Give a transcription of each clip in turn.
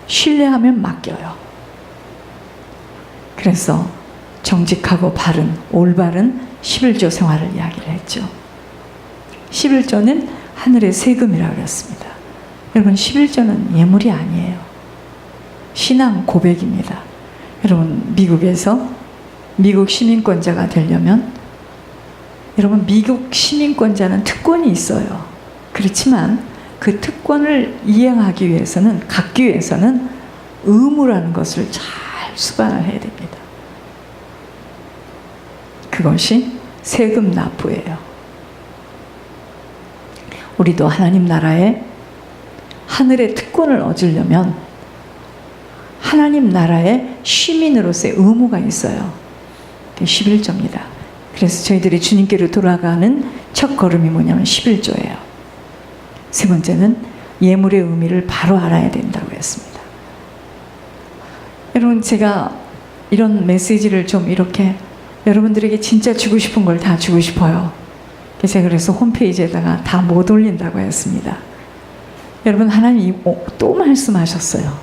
신뢰하면 맡겨요. 그래서 정직하고 바른, 올바른 11조 생활을 이야기를 했죠. 11조는 하늘의 세금이라고 그랬습니다. 여러분, 11조는 예물이 아니에요. 신앙 고백입니다. 여러분, 미국에서 미국 시민권자가 되려면 여러분, 미국 시민권자는 특권이 있어요. 그렇지만 그 특권을 이행하기 위해서는, 갖기 위해서는 의무라는 것을 잘 수반을 해야 됩니다. 그것이 세금 납부예요. 우리도 하나님 나라의 하늘의 특권을 얻으려면 하나님 나라의 시민으로서의 의무가 있어요. 11조입니다. 그래서 저희들이 주님께로 돌아가는 첫 걸음이 뭐냐면 11조예요. 세 번째는 예물의 의미를 바로 알아야 된다고 했습니다. 여러분, 제가 이런 메시지를 좀 이렇게 여러분들에게 진짜 주고 싶은 걸 다 주고 싶어요. 제가 그래서 홈페이지에다가 다 못 올린다고 했습니다. 여러분, 하나님이 또 말씀하셨어요.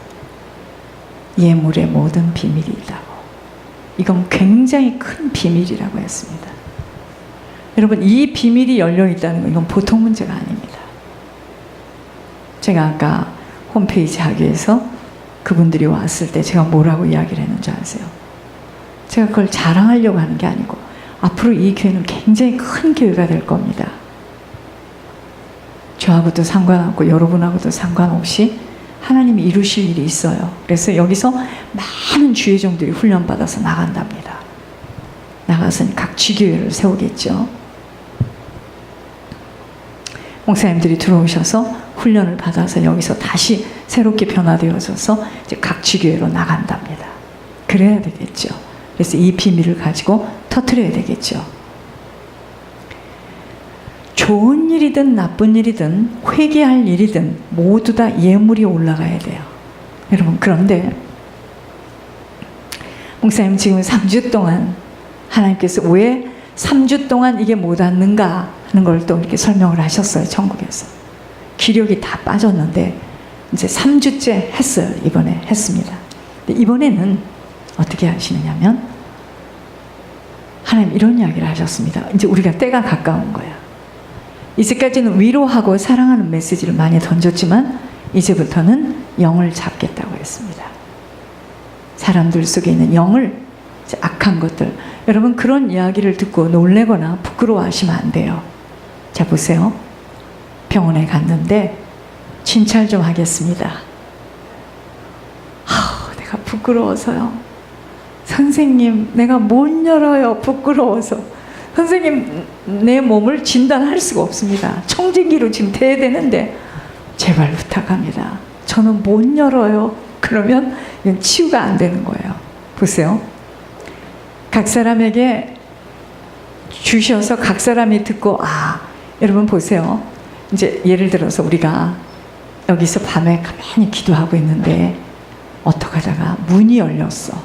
예물의 모든 비밀이 있다고. 이건 굉장히 큰 비밀이라고 했습니다. 여러분, 이 비밀이 열려 있다는 건 이건 보통 문제가 아닙니다. 제가 아까 홈페이지 하기 위해서 그분들이 왔을 때 제가 뭐라고 이야기를 했는지 아세요? 제가 그걸 자랑하려고 하는 게 아니고 앞으로 이 교회는 굉장히 큰 교회가 될 겁니다. 저하고도 상관없고 여러분하고도 상관없이 하나님이 이루실 일이 있어요. 그래서 여기서 많은 주의종들이 훈련받아서 나간답니다. 나가서 각 지교회를 세우겠죠. 목사님들이 들어오셔서 훈련을 받아서 여기서 다시 새롭게 변화되어져서 이제 각 지교회로 나간답니다. 그래야 되겠죠. 그래서 이 비밀을 가지고 터뜨려야 되겠죠. 좋은 일이든 나쁜 일이든 회개할 일이든 모두 다 예물이 올라가야 돼요. 여러분, 그런데 목사님 지금 3주 동안 하나님께서 왜 3주 동안 이게 못 왔는가 하는 걸 또 이렇게 설명을 하셨어요. 천국에서 기력이 다 빠졌는데 이제 3주째 했어요. 이번에 했습니다. 근데 이번에는 어떻게 하시느냐면 하나님 이런 이야기를 하셨습니다. 이제 우리가 때가 가까운 거야. 이제까지는 위로하고 사랑하는 메시지를 많이 던졌지만 이제부터는 영을 잡겠다고 했습니다. 사람들 속에 있는 영을, 악한 것들. 여러분, 그런 이야기를 듣고 놀래거나 부끄러워하시면 안 돼요. 자, 보세요. 병원에 갔는데 진찰 좀 하겠습니다. 내가 부끄러워서요. 선생님, 내가 못 열어요. 부끄러워서. 선생님, 내 몸을 진단할 수가 없습니다. 청진기로 지금 대야 되는데 제발 부탁합니다. 저는 못 열어요. 그러면 이건 치유가 안 되는 거예요. 보세요. 각 사람에게 주셔서 각 사람이 듣고, 여러분 보세요. 이제 예를 들어서 우리가 여기서 밤에 가만히 기도하고 있는데 어떡하다가 문이 열렸어.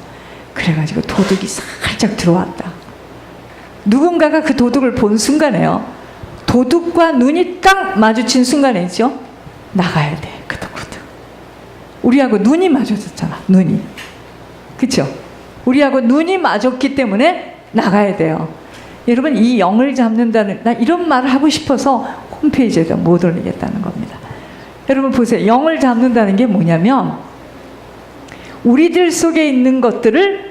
그래가지고 도둑이 살짝 들어왔다. 누군가가 그 도둑을 본 순간에요. 도둑과 눈이 딱 마주친 순간에 있죠. 나가야 돼. 그 도둑. 우리하고 눈이 마주쳤잖아. 눈이. 그쵸? 우리하고 눈이 맞았기 때문에 나가야 돼요. 여러분, 이 영을 잡는다는, 나 이런 말을 하고 싶어서 홈페이지에다 못 올리겠다는 겁니다. 여러분 보세요. 영을 잡는다는 게 뭐냐면 우리들 속에 있는 것들을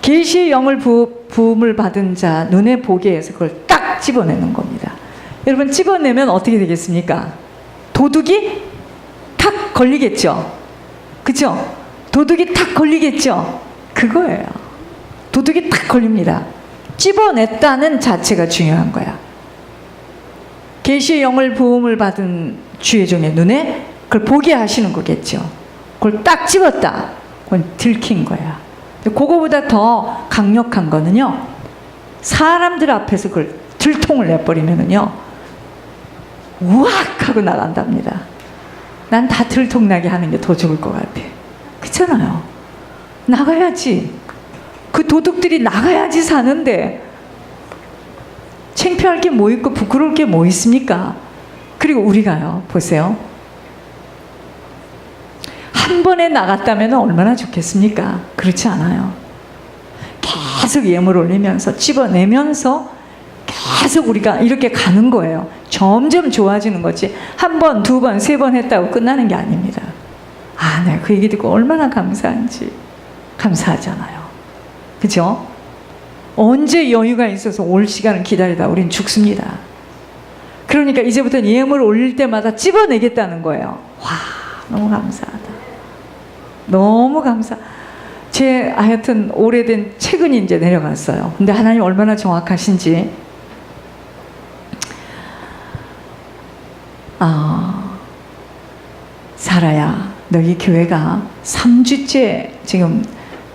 계시의 영을 부음을 받은 자 눈에 보게 해서 그걸 딱 집어내는 겁니다. 여러분, 집어내면 어떻게 되겠습니까? 도둑이 탁 걸리겠죠. 그죠? 도둑이 탁 걸리겠죠. 그거예요. 도둑이 탁 걸립니다. 집어냈다는 자체가 중요한 거야. 계시의 영을 부음을 받은 주의 종의 눈에 그걸 보게 하시는 거겠죠. 그걸 딱 집었다. 그건 들킨 거야. 그거보다 더 강력한 거는요, 사람들 앞에서 그걸 들통을 내버리면은요, 우악 하고 나간답니다. 난 다 들통나게 하는 게 더 좋을 것 같아. 그렇잖아요. 나가야지. 그 도둑들이 나가야지 사는데 창피할 게 뭐 있고 부끄러울 게 뭐 있습니까? 그리고 우리가요, 보세요. 한 번에 나갔다면 얼마나 좋겠습니까? 그렇지 않아요. 계속 예물 올리면서 찝어내면서 계속 우리가 이렇게 가는 거예요. 점점 좋아지는 거지. 한 번, 두 번, 세 번 했다고 끝나는 게 아닙니다. 아, 내가 그 얘기 듣고 얼마나 감사한지. 감사하잖아요. 그죠? 언제 여유가 있어서 올 시간을 기다리다 우린 죽습니다. 그러니까 이제부터 예물 올릴 때마다 찝어내겠다는 거예요. 와, 너무 감사하다. 너무 감사. 제 하여튼 오래된 책은 이제 내려갔어요. 근데 하나님 얼마나 정확하신지. 사라야, 너희 교회가 3주째 지금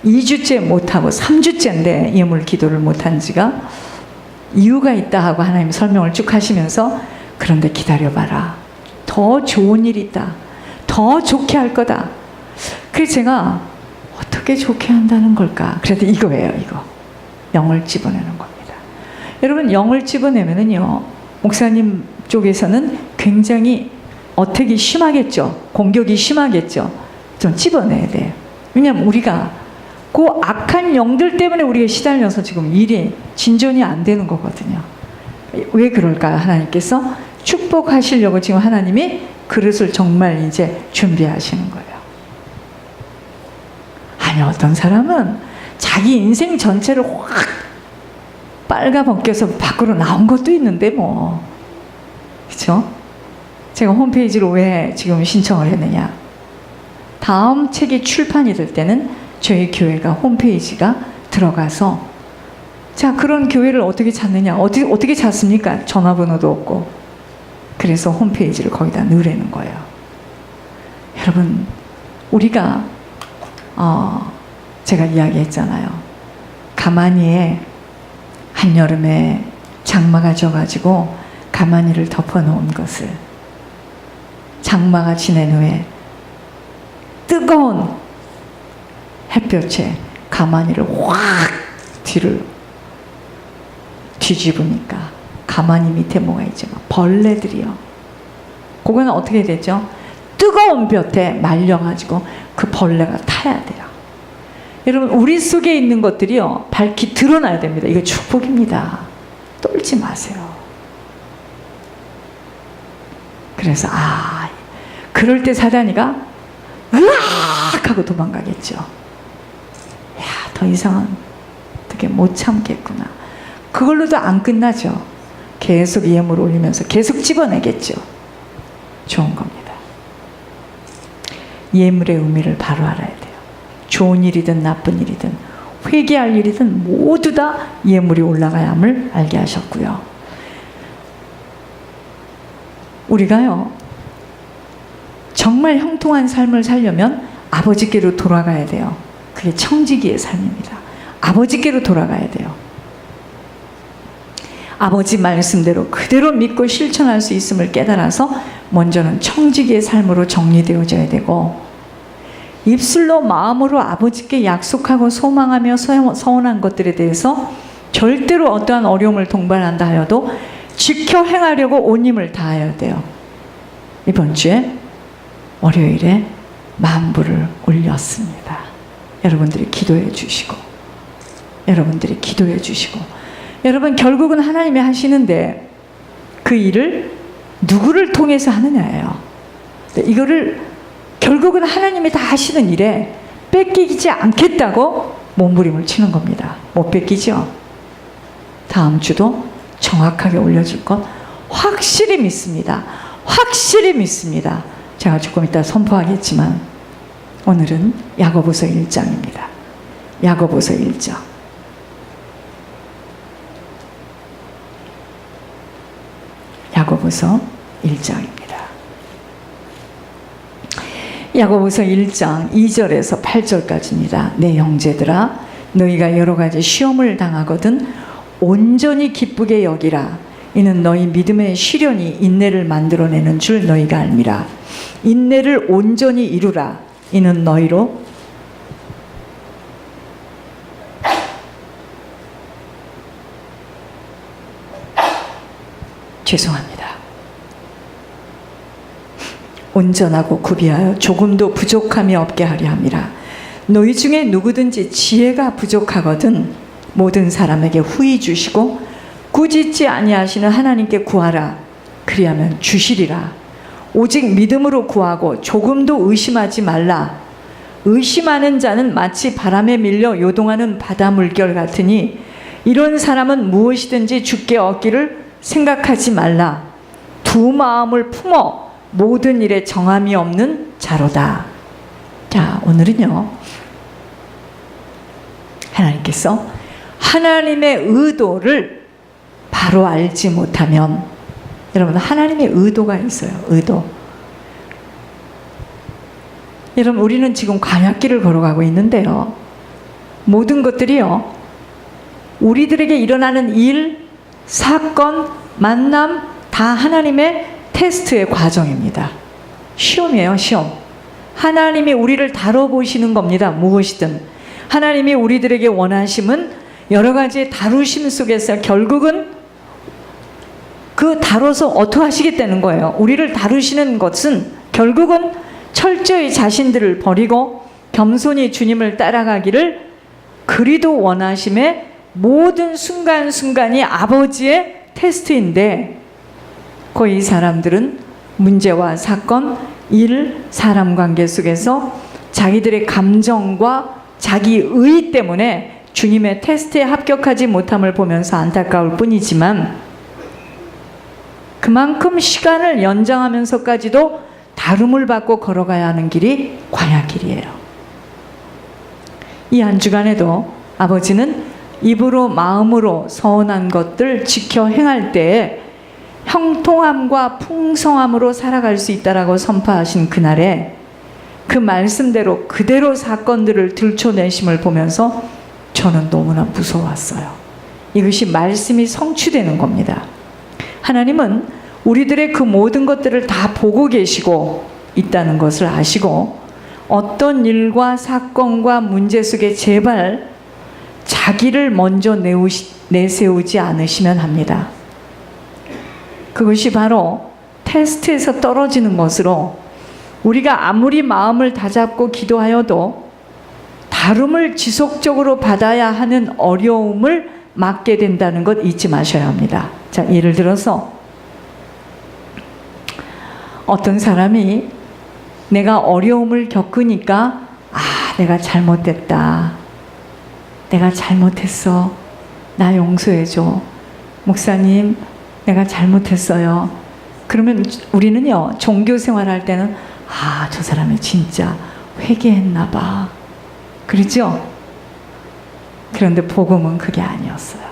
2주째 못하고 3주째인데 예물 기도를 못한 지가 이유가 있다 하고 하나님 설명을 쭉 하시면서, 그런데 기다려봐라. 더 좋은 일이 있다. 더 좋게 할 거다. 그래서 제가 어떻게 좋게 한다는 걸까? 그래도 이거예요, 이거. 영을 집어내는 겁니다. 여러분, 영을 집어내면은요, 목사님 쪽에서는 굉장히 어택이 심하겠죠. 공격이 심하겠죠. 좀 집어내야 돼요. 왜냐하면 우리가 그 악한 영들 때문에 우리가 시달려서 지금 일이 진전이 안 되는 거거든요. 왜 그럴까요? 하나님께서 축복하시려고 지금 하나님이 그릇을 정말 이제 준비하시는 거예요. 아니, 어떤 사람은 자기 인생 전체를 확 빨가벗겨서 밖으로 나온 것도 있는데 뭐. 그렇죠? 제가 홈페이지로 왜 지금 신청을 했느냐. 다음 책이 출판이 될 때는 저희 교회가 홈페이지가 들어가서, 자, 그런 교회를 어떻게 찾느냐. 어떻게 찾습니까? 전화번호도 없고. 그래서 홈페이지를 거기다 넣으라는 거예요. 여러분, 우리가 제가 이야기했잖아요. 가마니에 한여름에 장마가 져가지고 가마니를 덮어놓은 것을 장마가 지난 후에 뜨거운 햇볕에 가마니를 확 뒤를 뒤집으니까 가마니 밑에 뭐가 있죠? 벌레들이요. 그거는 어떻게 되죠? 뜨거운 볕에 말려가지고 그 벌레가 타야 돼요. 여러분, 우리 속에 있는 것들이요, 밝히 드러나야 됩니다. 이거 축복입니다. 떨지 마세요. 그래서 그럴 때 사단이가 으악 하고 도망가겠죠. 야, 더 이상은 어떻게 못 참겠구나. 그걸로도 안 끝나죠. 계속 예물 올리면서 계속 집어내겠죠. 좋은 겁니다. 예물의 의미를 바로 알아야 돼요. 좋은 일이든 나쁜 일이든 회개할 일이든 모두 다 예물이 올라가야 함을 알게 하셨고요. 우리가요, 정말 형통한 삶을 살려면 아버지께로 돌아가야 돼요. 그게 청지기의 삶입니다. 아버지께로 돌아가야 돼요. 아버지 말씀대로 그대로 믿고 실천할 수 있음을 깨달아서 먼저는 청지기의 삶으로 정리되어져야 되고, 입술로 마음으로 아버지께 약속하고 소망하며 서원한 것들에 대해서 절대로 어떠한 어려움을 동반한다 하여도 지켜 행하려고 온 힘을 다해야 돼요. 이번 주에 월요일에 만불을 올렸습니다. 여러분들이 기도해 주시고, 여러분, 결국은 하나님이 하시는데 그 일을 누구를 통해서 하느냐예요. 이거를 결국은 하나님이 다 하시는 일에 뺏기지 않겠다고 몸부림을 치는 겁니다. 못 뺏기죠? 다음 주도 정확하게 올려줄 것 확실히 믿습니다. 확실히 믿습니다. 제가 조금 이따 선포하겠지만 오늘은 야고보서 1장입니다. 야고보서 1장. 야고보서 1장입니다. 야고보서 1장 2절에서 8절까지입니다. 내 형제들아, 너희가 여러 가지 시험을 당하거든 온전히 기쁘게 여기라. 이는 너희 믿음의 시련이 인내를 만들어내는 줄 너희가 알미라. 인내를 온전히 이루라. 이는 너희로 죄송합니다. 온전하고 구비하여 조금도 부족함이 없게 하려 함이라. 너희 중에 누구든지 지혜가 부족하거든 모든 사람에게 후히 주시고 꾸짖지 아니하시는 하나님께 구하라. 그리하면 주시리라. 오직 믿음으로 구하고 조금도 의심하지 말라. 의심하는 자는 마치 바람에 밀려 요동하는 바다 물결 같으니 이런 사람은 무엇이든지 주께 얻기를 생각하지 말라. 두 마음을 품어 모든 일에 정함이 없는 자로다. 자, 오늘은요, 하나님께서 하나님의 의도를 바로 알지 못하면, 여러분, 하나님의 의도가 있어요. 의도. 여러분, 우리는 지금 광야길을 걸어가고 있는데요, 모든 것들이요, 우리들에게 일어나는 일, 사건, 만남 다 하나님의 테스트의 과정입니다. 시험이에요, 시험. 하나님이 우리를 다뤄보시는 겁니다. 무엇이든 하나님이 우리들에게 원하심은 여러 가지 다루심 속에서 결국은 그 다뤄서 어떻게 하시겠다는 거예요. 우리를 다루시는 것은 결국은 철저히 자신들을 버리고 겸손히 주님을 따라가기를 그리도 원하심의 모든 순간순간이 아버지의 테스트인데, 거의 이 사람들은 문제와 사건, 일, 사람 관계 속에서 자기들의 감정과 자기의 때문에 주님의 테스트에 합격하지 못함을 보면서 안타까울 뿐이지만, 그만큼 시간을 연장하면서까지도 다름을 받고 걸어가야 하는 길이 광야길이에요. 이 한 주간에도 아버지는 입으로 마음으로 서운한 것들 지켜 행할 때에 형통함과 풍성함으로 살아갈 수 있다라고 선포하신 그날에 그 말씀대로 그대로 사건들을 들춰내심을 보면서 저는 너무나 무서웠어요. 이것이 말씀이 성취되는 겁니다. 하나님은 우리들의 그 모든 것들을 다 보고 계시고 있다는 것을 아시고, 어떤 일과 사건과 문제 속에 제발 자기를 먼저 내세우지 않으시면 합니다. 그것이 바로 테스트에서 떨어지는 것으로, 우리가 아무리 마음을 다잡고 기도하여도 다름을 지속적으로 받아야 하는 어려움을 맞게 된다는 것 잊지 마셔야 합니다. 자, 예를 들어서 어떤 사람이 내가 어려움을 겪으니까 내가 잘못됐다, 내가 잘못했어, 나 용서해줘, 목사님 내가 잘못했어요. 그러면 우리는요, 종교 생활할 때는 저 사람이 진짜 회개했나 봐, 그렇죠? 그런데 복음은 그게 아니었어요.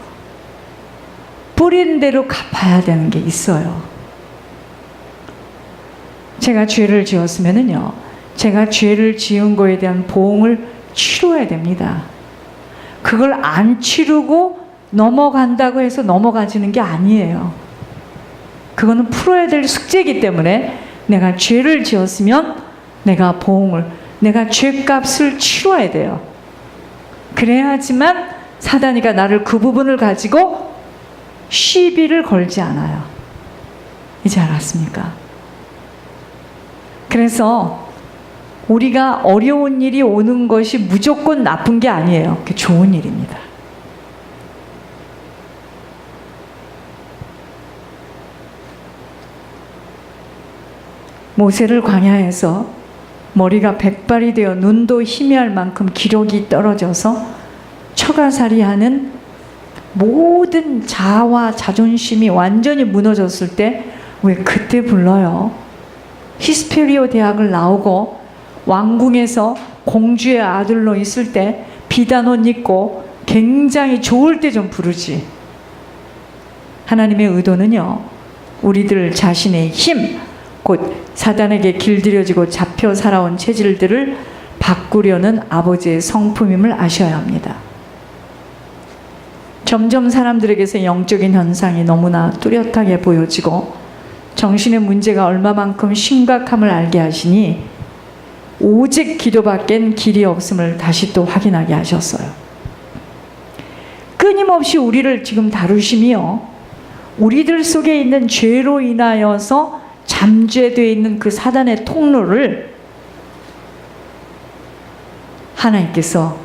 뿌린 대로 갚아야 되는 게 있어요. 제가 죄를 지었으면은요, 제가 죄를 지은 거에 대한 보응을 치러야 됩니다. 그걸 안 치르고 넘어간다고 해서 넘어가지는 게 아니에요. 그거는 풀어야 될 숙제이기 때문에 내가 죄를 지었으면 내가 보응을, 내가 죄값을 치러야 돼요. 그래야지만 사단이가 나를 그 부분을 가지고 시비를 걸지 않아요. 이제 알았습니까? 그래서 우리가 어려운 일이 오는 것이 무조건 나쁜 게 아니에요. 그게 좋은 일입니다. 모세를 광야에서 머리가 백발이 되어 눈도 희미할 만큼 기력이 떨어져서 처가살이하는 모든 자아와 자존심이 완전히 무너졌을 때 왜 그때 불러요? 히스페리오 대학을 나오고 왕궁에서 공주의 아들로 있을 때 비단 옷 입고 굉장히 좋을 때 좀 부르지. 하나님의 의도는요, 우리들 자신의 힘, 곧 사단에게 길들여지고 잡혀 살아온 체질들을 바꾸려는 아버지의 성품임을 아셔야 합니다. 점점 사람들에게서 영적인 현상이 너무나 뚜렷하게 보여지고 정신의 문제가 얼마만큼 심각함을 알게 하시니 오직 기도밖엔 길이 없음을 다시 또 확인하게 하셨어요. 끊임없이 우리를 지금 다루심이요, 우리들 속에 있는 죄로 인하여서 잠재되어 있는 그 사단의 통로를 하나님께서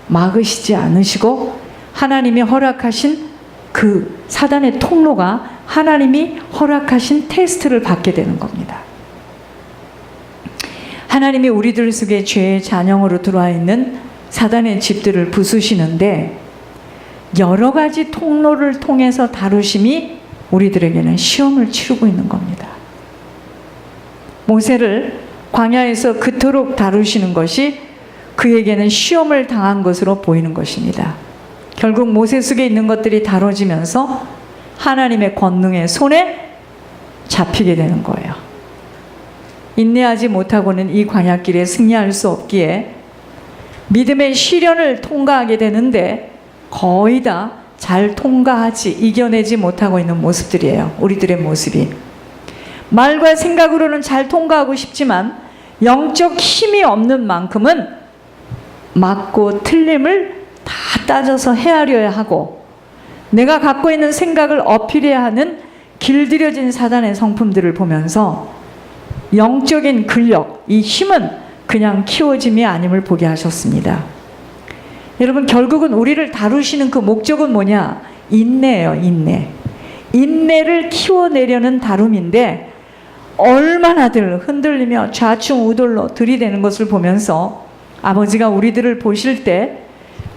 막으시지 않으시고 하나님이 허락하신 그 사단의 통로가 하나님이 허락하신 테스트를 받게 되는 겁니다. 하나님이 우리들 속에 죄의 잔영으로 들어와 있는 사단의 집들을 부수시는데 여러 가지 통로를 통해서 다루심이 우리들에게는 시험을 치르고 있는 겁니다. 모세를 광야에서 그토록 다루시는 것이 그에게는 시험을 당한 것으로 보이는 것입니다. 결국 모세 속에 있는 것들이 다뤄지면서 하나님의 권능의 손에 잡히게 되는 거예요. 인내하지 못하고는 이 광야길에 승리할 수 없기에 믿음의 시련을 통과하게 되는데 거의 다 잘 통과하지 이겨내지 못하고 있는 모습들이에요. 우리들의 모습이. 말과 생각으로는 잘 통과하고 싶지만 영적 힘이 없는 만큼은 맞고 틀림을 다 따져서 헤아려야 하고 내가 갖고 있는 생각을 어필해야 하는 길들여진 사단의 성품들을 보면서 영적인 근력, 이 힘은 그냥 키워짐이 아님을 보게 하셨습니다. 여러분, 결국은 우리를 다루시는 그 목적은 뭐냐? 인내예요, 인내. 인내를 키워내려는 다룸인데 얼마나들 흔들리며 좌충우돌로 들이대는 것을 보면서 아버지가 우리들을 보실 때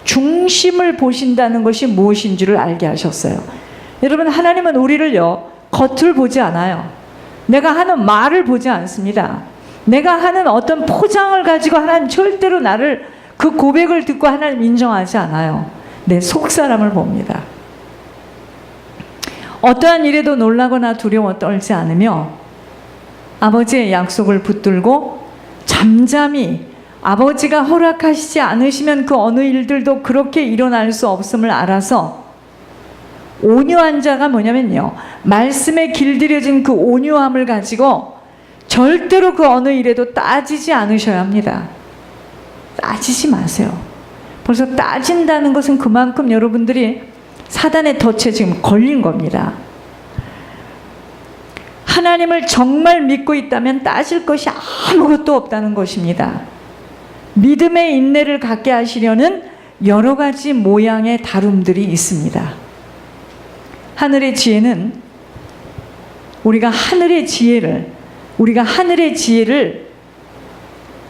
중심을 보신다는 것이 무엇인 줄을 알게 하셨어요. 여러분, 하나님은 우리를요, 겉을 보지 않아요. 내가 하는 말을 보지 않습니다. 내가 하는 어떤 포장을 가지고 하나님 절대로 나를 그 고백을 듣고 하나님 인정하지 않아요. 내 속사람을 봅니다. 어떠한 일에도 놀라거나 두려워 떨지 않으며 아버지의 약속을 붙들고 잠잠히 아버지가 허락하시지 않으시면 그 어느 일들도 그렇게 일어날 수 없음을 알아서 온유한 자가 뭐냐면요, 말씀에 길들여진 그 온유함을 가지고 절대로 그 어느 일에도 따지지 않으셔야 합니다. 따지지 마세요. 벌써 따진다는 것은 그만큼 여러분들이 사단의 덫에 지금 걸린 겁니다. 하나님을 정말 믿고 있다면 따질 것이 아무것도 없다는 것입니다. 믿음의 인내를 갖게 하시려는 여러 가지 모양의 다룸들이 있습니다. 하늘의 지혜는 우리가 하늘의 지혜를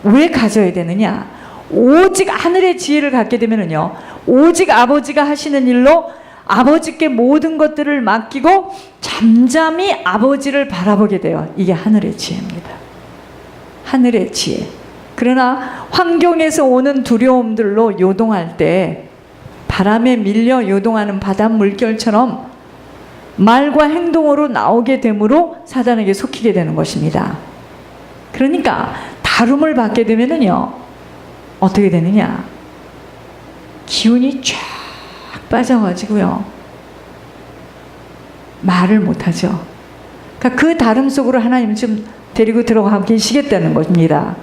왜 가져야 되느냐? 오직 하늘의 지혜를 갖게 되면은요, 오직 아버지가 하시는 일로 아버지께 모든 것들을 맡기고 잠잠히 아버지를 바라보게 돼요. 이게 하늘의 지혜입니다. 하늘의 지혜. 그러나 환경에서 오는 두려움들로 요동할 때 바람에 밀려 요동하는 바다 물결처럼 말과 행동으로 나오게 되므로 사단에게 속히게 되는 것입니다. 그러니까 다룸을 받게 되면은요, 어떻게 되느냐? 기운이 쫙 빠져가지고요, 말을 못하죠. 그러니까 그 다름 속으로 하나님 좀 데리고 들어가 계시겠다는 것입니다.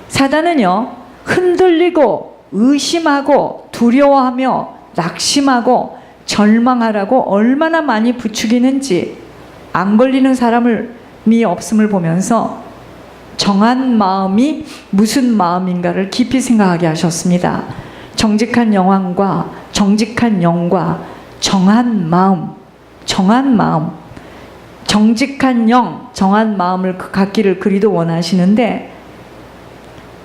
사단은요, 흔들리고 의심하고 두려워하며 낙심하고 절망하라고 얼마나 많이 부추기는지 안 걸리는 사람이 없음을 보면서 정한 마음이 무슨 마음인가를 깊이 생각하게 하셨습니다. 정직한 영과 정직한 정한 마음, 정직한 영, 정한 마음을 갖기를 그리도 원하시는데,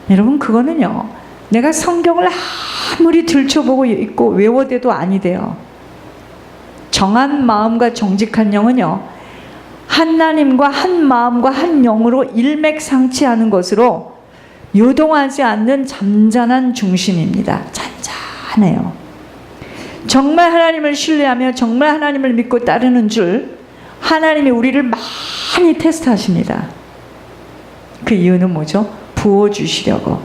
여러분, 그거는요, 내가 성경을 아무리 들춰보고 있고 외워대도 아니돼요. 정한 마음과 정직한 영은요, 하나님과 한 마음과 한 영으로 일맥상치하는 것으로 요동하지 않는 잠잠한 중심입니다. 잔잔해요. 정말 하나님을 신뢰하며 정말 하나님을 믿고 따르는 줄 하나님이 우리를 많이 테스트하십니다. 그 이유는 뭐죠? 부어주시려고.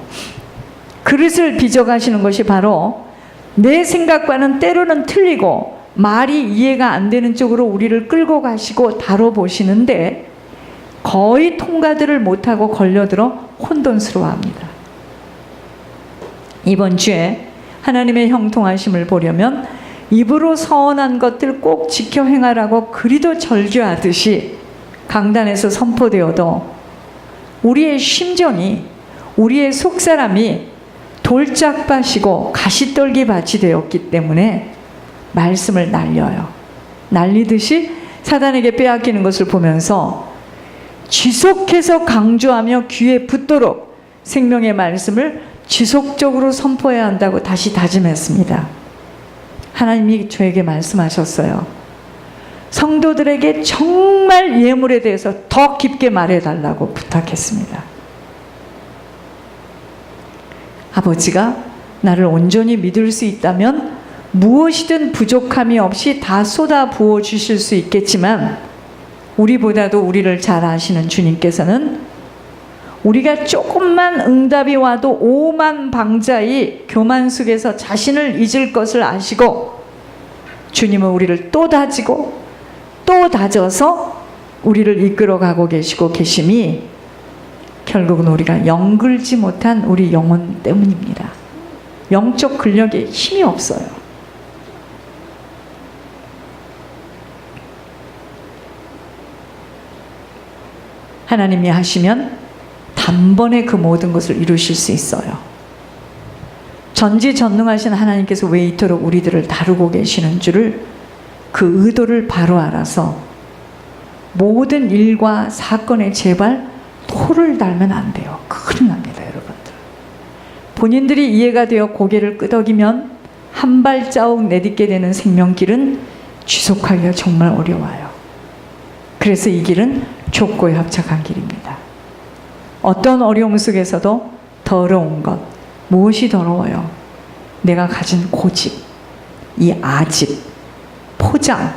그릇을 빚어가시는 것이 바로 내 생각과는 때로는 틀리고 말이 이해가 안 되는 쪽으로 우리를 끌고 가시고 다뤄보시는데 거의 통과들을 못하고 걸려들어 혼돈스러워합니다. 이번 주에 하나님의 형통하심을 보려면 입으로 서원한 것들 꼭 지켜 행하라고 그리도 절규하듯이 강단에서 선포되어도 우리의 심정이, 우리의 속사람이 돌짝밭이고 가시떨기 밭이 되었기 때문에 말씀을 날려요. 날리듯이 사단에게 빼앗기는 것을 보면서 지속해서 강조하며 귀에 붙도록 생명의 말씀을 지속적으로 선포해야 한다고 다시 다짐했습니다. 하나님이 저에게 말씀하셨어요. 성도들에게 정말 예물에 대해서 더 깊게 말해달라고 부탁했습니다. 아버지가 나를 온전히 믿을 수 있다면 무엇이든 부족함이 없이 다 쏟아 부어 주실 수 있겠지만, 우리보다도 우리를 잘 아시는 주님께서는 우리가 조금만 응답이 와도 오만방자히 교만 속에서 자신을 잊을 것을 아시고, 주님은 우리를 또 다지고 또 다져서 우리를 이끌어가고 계시고 계심이 결국은 우리가 영글지 못한 우리 영혼 때문입니다. 영적 근력에 힘이 없어요. 하나님이 하시면 단번에 그 모든 것을 이루실 수 있어요. 전지전능하신 하나님께서 왜 이토록 우리들을 다루고 계시는 줄을, 그 의도를 바로 알아서 모든 일과 사건에 제발 토를 달면 안 돼요. 큰일 납니다, 여러분들. 본인들이 이해가 되어 고개를 끄덕이면 한 발자국 내딛게 되는 생명길은 지속하기가 정말 어려워요. 그래서 이 길은 좁고 협착한 길입니다. 어떤 어려움 속에서도 더러운 것, 무엇이 더러워요? 내가 가진 고집, 이 아집, 포장,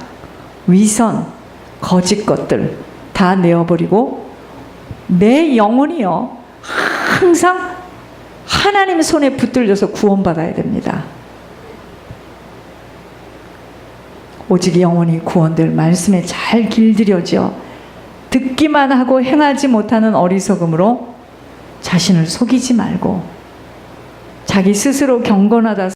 위선, 거짓 것들 다 내어버리고 내 영혼이요 항상 하나님의 손에 붙들려서 구원받아야 됩니다. 오직 영혼이 구원될 말씀에 잘 길들여져 듣기만 하고 행하지 못하는 어리석음으로 자신을 속이지 말고 자기 스스로 경건하다